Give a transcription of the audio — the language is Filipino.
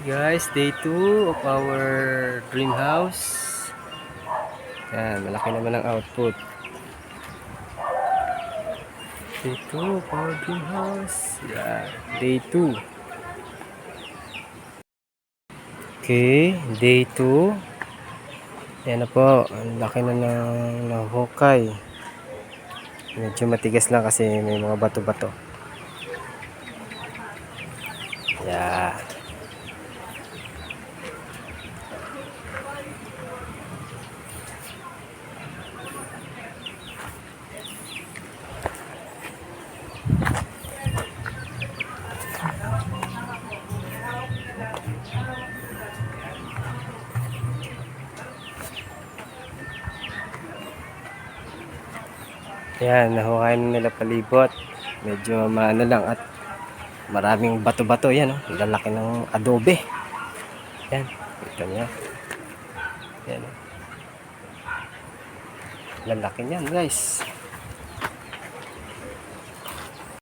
Guys, day 2 of our dream house. Yan, malaki naman ang output. Day 2 of our dream house. Yan, day 2. Okay, day 2. Yan na po, ang laki na ng hukay. Medyo matigas lang kasi may mga bato-bato. Yan. Yan, nahukayan nila palibot. Medyo maano lang at maraming bato-bato. Yan, oh. Lalaki ng adobe. Yan, kita niya. Yan, oh. Lalaki niyan, guys.